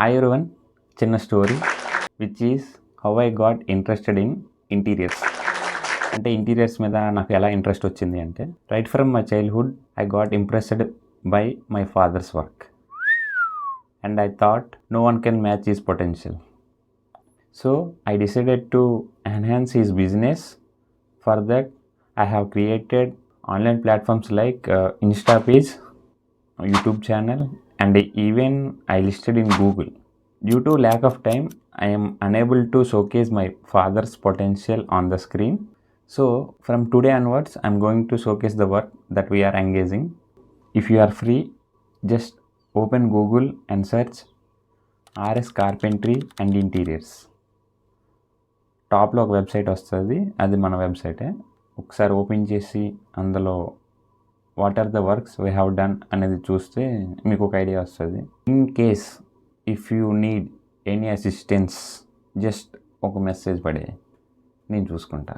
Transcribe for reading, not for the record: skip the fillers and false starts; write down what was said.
Hi everyone, చిన్న story which is how I got interested in interiors. అంటే interiors మీద నాకు ఎలా ఇంట్రెస్ట్ వచ్చింది అంటే, right from my childhood I got impressed by my father's work and I thought no one can match his potential. So I decided to enhance his business. For that, I have created online platforms like InstaPage, YouTube channel, and even I listed in Google. Due to lack of time, I am unable to showcase my father's potential on the screen. So from today onwards, I am going to showcase the work that we are engaging. If you are free, just open Google and search RS Carpentry and Interiors. టాప్లో ఒక website వస్తుంది, అది మన వెబ్సైటే. ఒకసారి open చేసి అందులో what are the works we have done అనేది చూస్తే మీకు ఒక ఐడియా వస్తుంది. In case if you need any assistance, just ఒక మెసేజ్ పడే, నేను చూసుకుంటా.